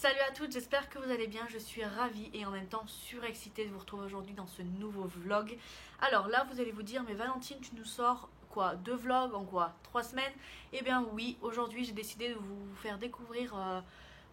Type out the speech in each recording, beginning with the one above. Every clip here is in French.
Salut à toutes, j'espère que vous allez bien, je suis ravie et en même temps surexcitée de vous retrouver aujourd'hui dans ce nouveau vlog. Alors là vous allez vous dire, mais Valentine tu nous sors quoi, 2 vlogs en quoi, 3 semaines? Eh bien oui, aujourd'hui j'ai décidé de vous faire découvrir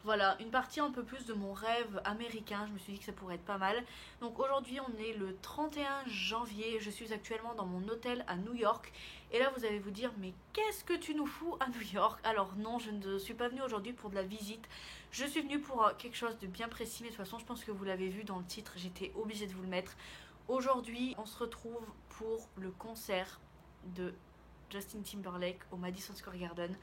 voilà, une partie un peu plus de mon rêve américain. Je me suis dit que ça pourrait être pas mal. Donc aujourd'hui on est le 31 janvier, je suis actuellement dans mon hôtel à New York. Et là vous allez vous dire, mais qu'est-ce que tu nous fous à New York? Alors non, je ne suis pas venue aujourd'hui pour de la visite. Je suis venue pour quelque chose de bien précis, mais de toute façon je pense que vous l'avez vu dans le titre, j'étais obligée de vous le mettre. Aujourd'hui on se retrouve pour le concert de Justin Timberlake au Madison Square Garden.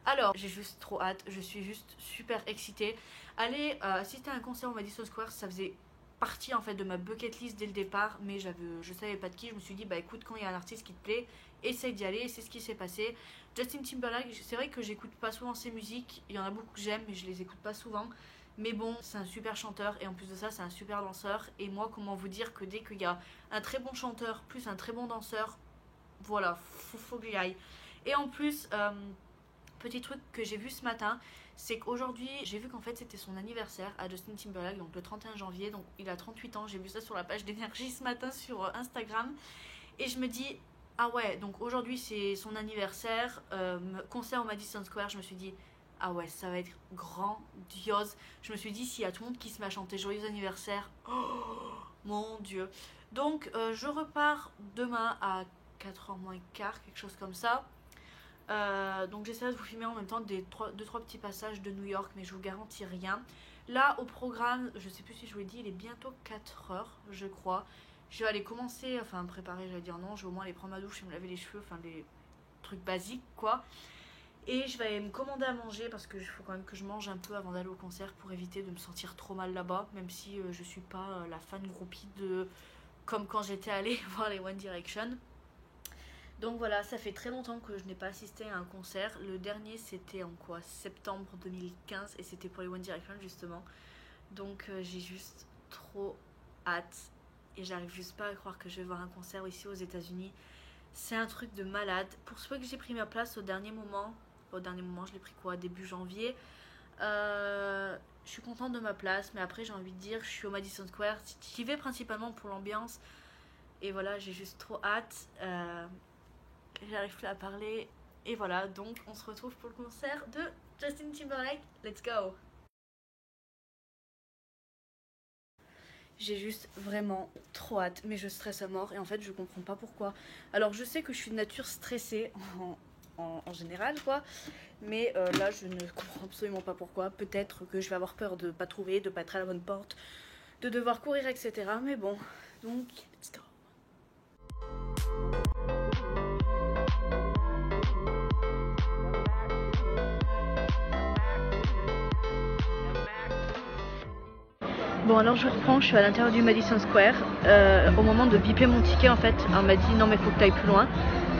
Alors j'ai juste trop hâte, je suis juste super excitée. Aller assister à un concert au Madison Square, ça faisait partie en fait de ma bucket list dès le départ, mais je savais pas de qui. Je me suis dit bah écoute, quand il y a un artiste qui te plaît, essaye d'y aller, et c'est ce qui s'est passé. Justin Timberlake, c'est vrai que j'écoute pas souvent ses musiques, il y en a beaucoup que j'aime mais je les écoute pas souvent. Mais bon, c'est un super chanteur et en plus de ça, c'est un super danseur. Et moi, comment vous dire que dès qu'il y a un très bon chanteur plus un très bon danseur, voilà, faut que j'y aille. Et en plus, petit truc que j'ai vu ce matin, c'est qu'aujourd'hui, j'ai vu qu'en fait c'était son anniversaire à Justin Timberlake, donc le 31 janvier, donc il a 38 ans. J'ai vu ça sur la page d'énergie ce matin sur Instagram. Et je me dis, ah ouais, donc aujourd'hui c'est son anniversaire, concert au Madison Square. Je me suis dit, ah ouais, ça va être grandiose. Je me suis dit, s'il y a tout le monde qui se met à chanter joyeux anniversaire, oh mon dieu. Donc je repars demain à 4h moins quart, quelque chose comme ça. Donc j'essaierai de vous filmer en même temps deux trois petits passages de New York, mais je vous garantis rien. Là au programme, je sais plus si je vous l'ai dit, il est bientôt 4h je crois. Je vais aller commencer, enfin préparer, j'allais dire non, je vais au moins aller prendre ma douche et me laver les cheveux, enfin les trucs basiques quoi. Et je vais aller me commander à manger parce qu'il faut quand même que je mange un peu avant d'aller au concert pour éviter de me sentir trop mal là-bas, même si je suis pas la fan groupie de comme quand j'étais allée voir les One Direction. Donc voilà, ça fait très longtemps que je n'ai pas assisté à un concert. Le dernier c'était en quoi, septembre 2015, et c'était pour les One Direction justement. Donc j'ai juste trop hâte et j'arrive juste pas à croire que je vais voir un concert ici aux États-Unis. C'est un truc de malade. Pour ce que j'ai pris ma place au dernier moment, je l'ai pris quoi, début janvier. Je suis contente de ma place, mais après j'ai envie de dire, je suis au Madison Square. J'y vais principalement pour l'ambiance. Et voilà, j'ai juste trop hâte. J'arrive plus à parler. Et voilà, donc on se retrouve pour le concert de Justin Timberlake. Let's go! J'ai juste vraiment trop hâte, mais je stresse à mort et en fait je comprends pas pourquoi. Alors je sais que je suis de nature stressée en général quoi, mais là je ne comprends absolument pas pourquoi. Peut-être que je vais avoir peur de pas trouver, de pas être à la bonne porte, de devoir courir etc. Mais bon, donc let's go. Bon alors je reprends, je suis à l'intérieur du Madison Square. Au moment de biper mon ticket en fait, on m'a dit non mais faut que tu ailles plus loin.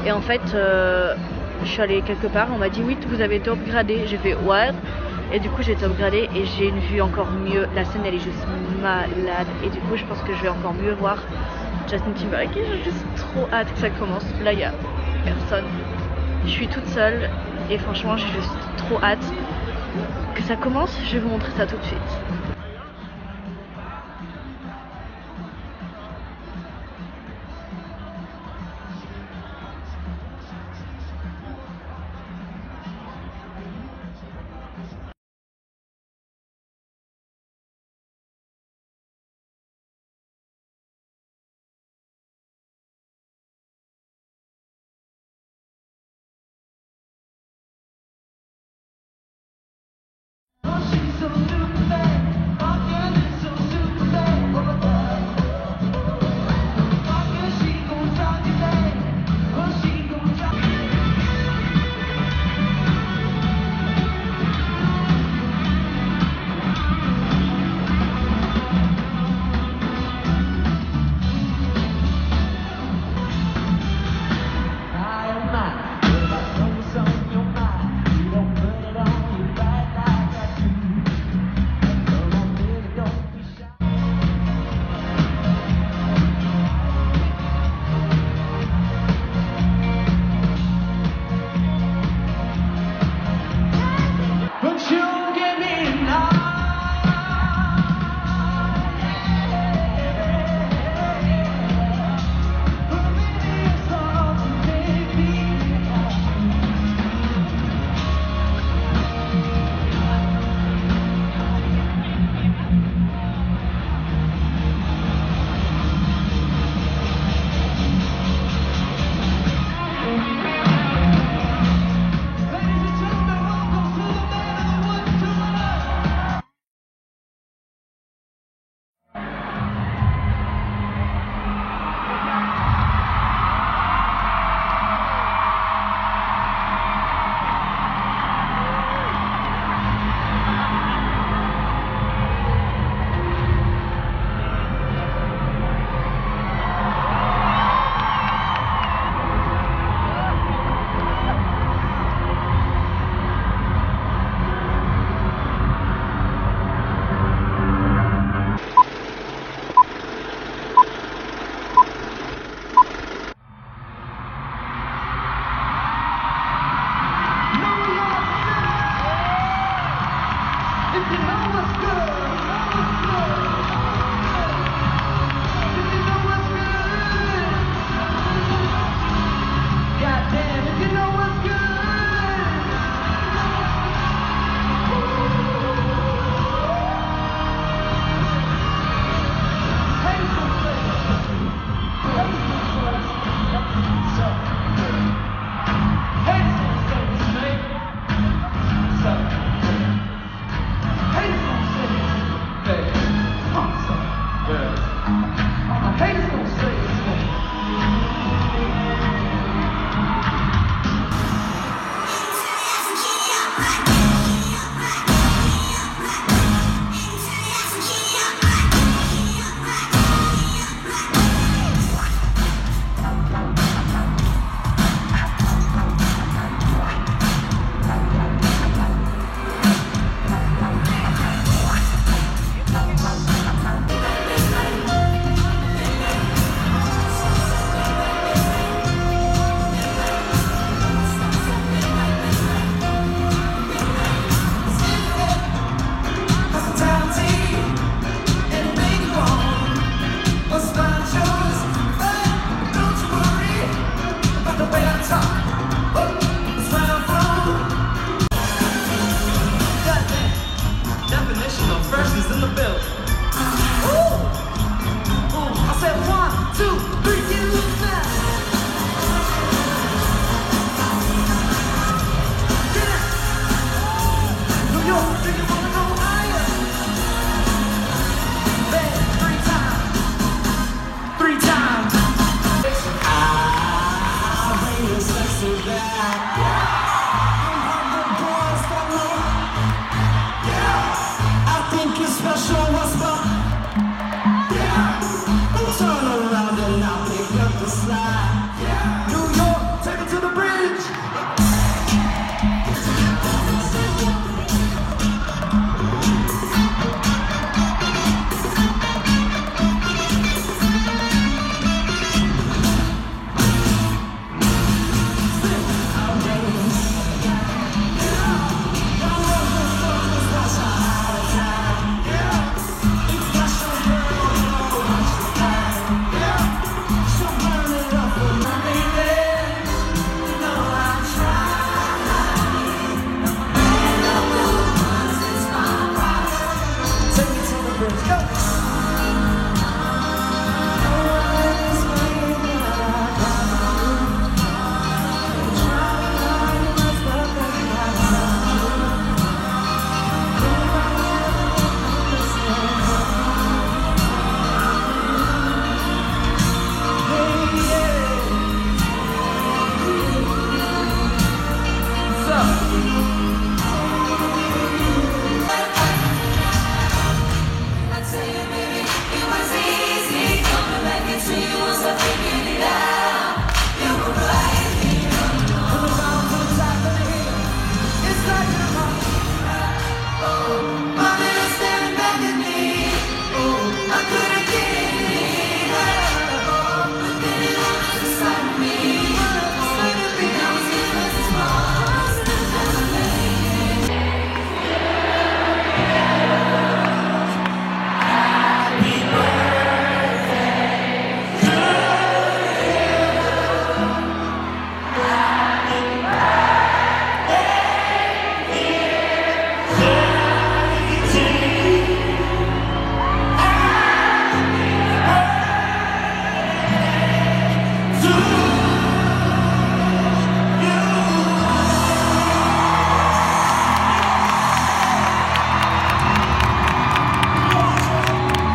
Et en fait je suis allée quelque part, on m'a dit oui vous avez été upgradé. J'ai fait what? Et du coup j'ai été upgradée et j'ai une vue encore mieux. La scène elle est juste malade. Et du coup je pense que je vais encore mieux voir Justin Timberlake. Et j'ai juste trop hâte que ça commence. Là il y a personne. Je suis toute seule et franchement j'ai juste trop hâte que ça commence. Je vais vous montrer ça tout de suite.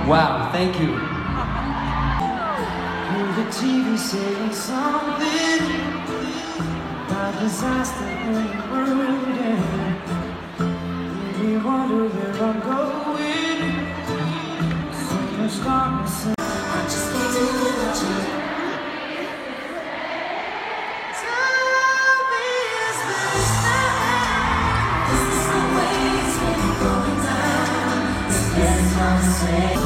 Wow, thank you. Hear the TV saying something about disaster in the world, yeah. Maybe wonder where I'm going. So much darkness. I just need to let you. Tell me, is this time? This is the way it's been going down. It's not the same.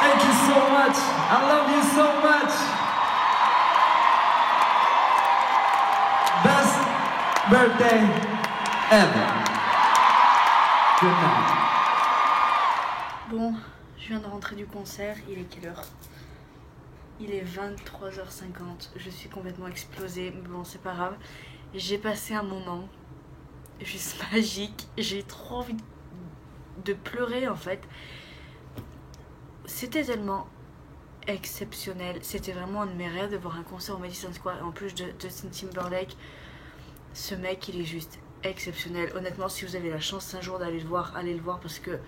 Thank you so much. I love you so much. Best birthday ever. Good night. Bon, je viens de rentrer du concert, il est quelle heure? Il est 23h50, je suis complètement explosée, mais bon c'est pas grave. J'ai passé un moment juste magique, j'ai trop envie de pleurer en fait. C'était tellement exceptionnel, c'était vraiment un de mes rêves de voir un concert au Madison Square. En plus de Justin Timberlake, ce mec il est juste exceptionnel. Honnêtement, si vous avez la chance un jour d'aller le voir, allez le voir parce que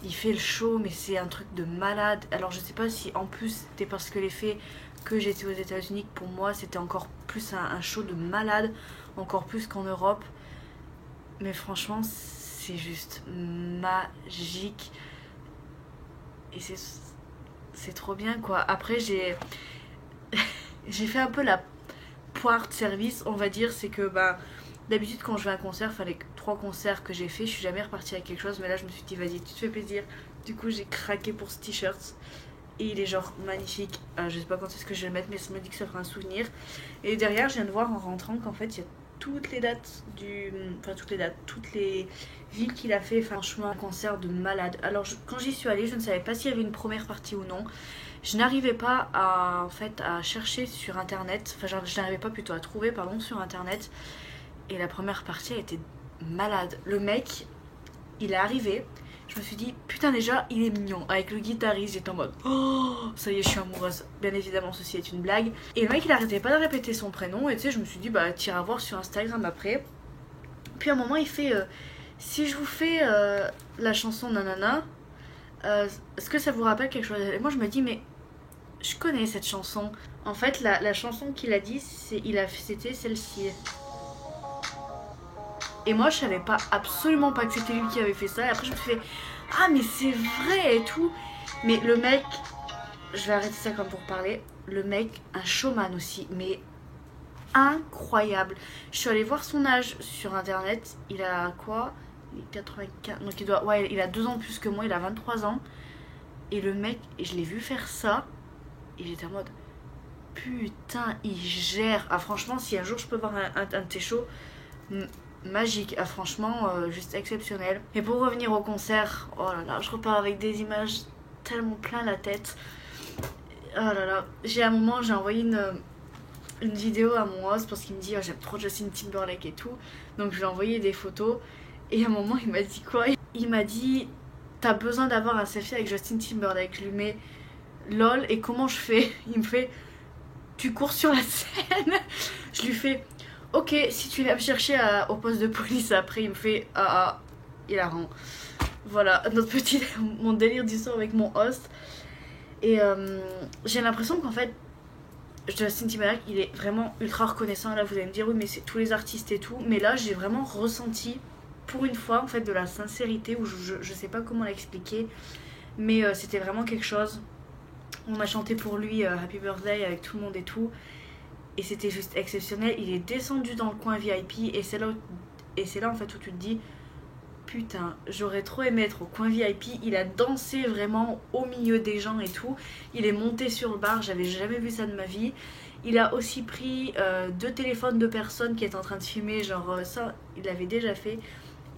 il fait le show, mais c'est un truc de malade. Alors je sais pas si en plus c'était parce que l'effet que j'étais aux États-Unis, pour moi c'était encore plus un show de malade, encore plus qu'en Europe. Mais franchement, c'est juste magique. Et c'est trop bien quoi. Après j'ai fait un peu la poire de service, on va dire. C'est que d'habitude quand je vais à un concert, fallait 3 concerts que j'ai fait, je suis jamais repartie avec quelque chose. Mais là je me suis dit vas-y, tu te fais plaisir. Du coup j'ai craqué pour ce t-shirt. Et il est genre magnifique. Je sais pas quand est-ce que je vais le mettre, mais ça me dit que ça fera un souvenir. Et derrière je viens de voir en rentrant qu'en fait il y a toutes les dates toutes les villes qu'il a fait. Franchement un concert de malade. Alors quand j'y suis allée, je ne savais pas s'il y avait une première partie ou non. Je n'arrivais pas à chercher sur internet, je n'arrivais pas plutôt à trouver sur internet. Et la première partie elle était malade. Le mec il est arrivé, je me suis dit putain déjà il est mignon. Avec le guitariste j'étais en mode oh ça y est je suis amoureuse. Bien évidemment ceci est une blague. Et le mec il arrêtait pas de répéter son prénom. Et tu sais je me suis dit t'iras voir sur Instagram après. Puis à un moment il fait si je vous fais la chanson nanana, est-ce que ça vous rappelle quelque chose? Et moi je me dis mais je connais cette chanson. En fait la chanson qu'il a dit c'était celle-ci. Et moi je savais absolument pas que c'était lui qui avait fait ça. Et après je me suis fait ah mais c'est vrai et tout. Mais le mec, je vais arrêter ça comme pour parler. Le mec, un showman aussi, mais incroyable. Je suis allée voir son âge sur internet. Il a quoi? Il est 95. Donc il a 2 ans de plus que moi, il a 23 ans. Et le mec, je l'ai vu faire ça. Et j'étais en mode putain, il gère. Ah franchement, si un jour je peux voir un de tes shows, magique. Ah franchement, juste exceptionnel. Et pour revenir au concert, oh là là, je repars avec des images tellement plein la tête. Oh là là, un moment j'ai envoyé une vidéo à mon host parce qu'il me dit oh, j'aime trop Justin Timberlake et tout. Donc je lui ai envoyé des photos. Et à un moment il m'a dit quoi? Il m'a dit t'as besoin d'avoir un selfie avec Justin Timberlake. Je lui mets lol et comment je fais? Il me fait tu cours sur la scène. Je lui fais ok si tu viens me chercher au poste de police après. Il me fait il a rend. Voilà mon délire du soir avec mon host. Et j'ai l'impression qu'en fait Justin Timberlake il est vraiment ultra reconnaissant. Là vous allez me dire oui mais c'est tous les artistes et tout. Mais là j'ai vraiment ressenti pour une fois en fait de la sincérité. Où je sais pas comment l'expliquer. Mais c'était vraiment quelque chose. On a chanté pour lui Happy Birthday avec tout le monde et tout. Et c'était juste exceptionnel. Il est descendu dans le coin VIP. Et c'est là en fait où tu te dis putain, j'aurais trop aimé être au coin VIP. Il a dansé vraiment au milieu des gens et tout. Il est monté sur le bar, j'avais jamais vu ça de ma vie. Il a aussi pris 2 téléphones de personnes qui étaient en train de filmer. Genre ça, il l'avait déjà fait.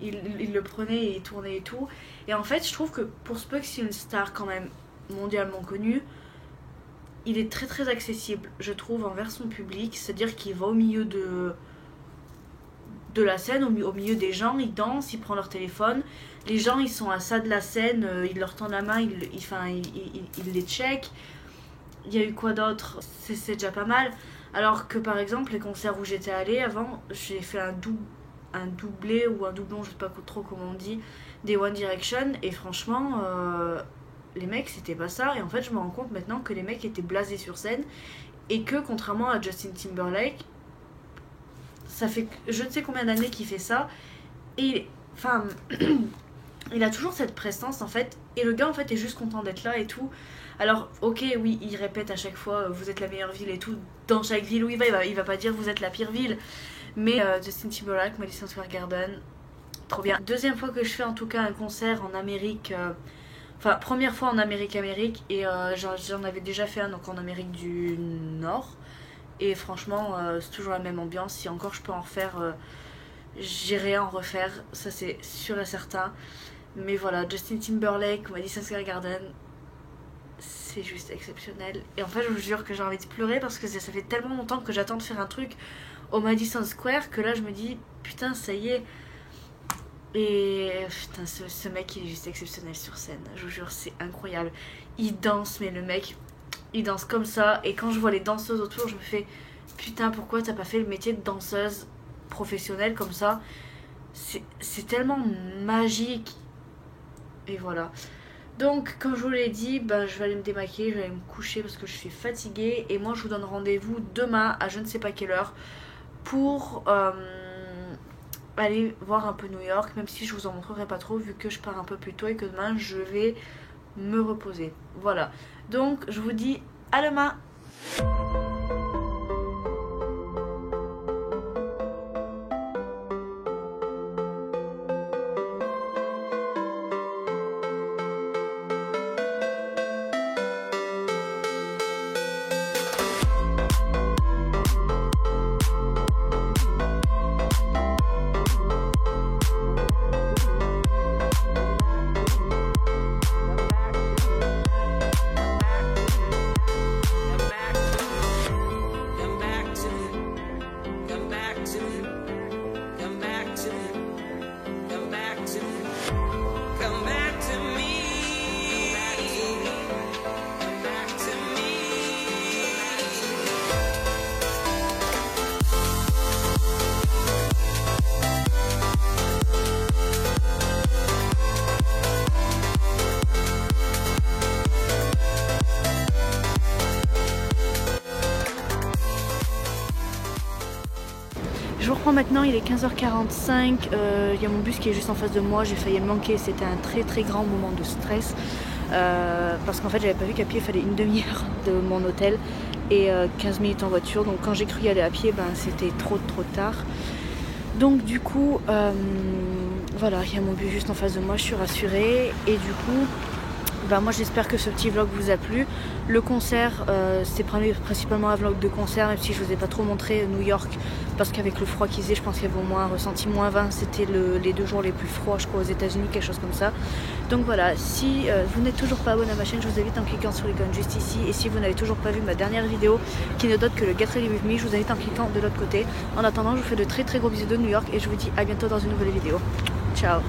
Il le prenait et il tournait et tout. Et en fait, je trouve que pour ce peu que c'est une star quand même mondialement connue, il est très très accessible, je trouve, envers son public. C'est-à-dire qu'il va au milieu de la scène, au milieu des gens, il danse, il prend leur téléphone. Les gens, ils sont à ça de la scène, il leur tend la main, il les check. Il y a eu quoi d'autre? C'est déjà pas mal. Alors que par exemple, les concerts où j'étais allée avant, j'ai fait un doublé ou un doublon, je sais pas trop comment on dit, des One Direction. Et franchement, les mecs, c'était pas ça. Et en fait, je me rends compte maintenant que les mecs étaient blasés sur scène. Et que contrairement à Justin Timberlake, ça fait je ne sais combien d'années qu'il fait ça. Et enfin, il a toujours cette prestance en fait. Et le gars en fait est juste content d'être là et tout. Alors ok oui, il répète à chaque fois vous êtes la meilleure ville et tout. Dans chaque ville où il va pas dire vous êtes la pire ville. Mais Justin Timberlake, Madison Square Garden, trop bien. Deuxième fois que je fais en tout cas un concert en Amérique Enfin, première fois en Amérique et j'en avais déjà fait un donc en Amérique du Nord. Et franchement, c'est toujours la même ambiance. Si encore je peux en refaire, j'irai en refaire. Ça, c'est sûr et certain. Mais voilà, Justin Timberlake, Madison Square Garden, c'est juste exceptionnel. Et en fait, je vous jure que j'ai envie de pleurer parce que ça fait tellement longtemps que j'attends de faire un truc au Madison Square que là, je me dis, putain, ça y est. Et putain, ce mec, il est juste exceptionnel sur scène. Je vous jure, c'est incroyable. Il danse, mais le mec, il danse comme ça. Et quand je vois les danseuses autour, je me fais, putain, pourquoi t'as pas fait le métier de danseuse professionnelle comme ça? C'est tellement magique. Et voilà. Donc, comme je vous l'ai dit, bah, je vais aller me démaquiller, je vais aller me coucher parce que je suis fatiguée. Et moi, je vous donne rendez-vous demain à je ne sais pas quelle heure pour aller voir un peu New York. Même si je vous en montrerai pas trop vu que je pars un peu plus tôt et que demain, je vais me reposer. Voilà. Donc, je vous dis à demain. Je vous reprends maintenant, il est 15h45, il y a mon bus qui est juste en face de moi, j'ai failli le manquer, c'était un très très grand moment de stress parce qu'en fait j'avais pas vu qu'à pied il fallait une demi-heure de mon hôtel et 15 minutes en voiture, donc quand j'ai cru y aller à pied, ben, c'était trop tard. Donc du coup, voilà, il y a mon bus juste en face de moi, je suis rassurée et du coup, ben, moi j'espère que ce petit vlog vous a plu. Le concert, c'est principalement un vlog de concert, même si je vous ai pas trop montré New York parce qu'avec le froid qu'il faisait, je pense qu'il y avait au moins ressenti moins 20, c'était les 2 jours les plus froids je crois aux États-Unis, quelque chose comme ça. Donc voilà, si vous n'êtes toujours pas abonné à ma chaîne, je vous invite en cliquant sur l'icône juste ici, et si vous n'avez toujours pas vu ma dernière vidéo qui ne donne que le Get Ready With Me, je vous invite en cliquant de l'autre côté. En attendant, je vous fais de très très gros bisous de New York et je vous dis à bientôt dans une nouvelle vidéo. Ciao.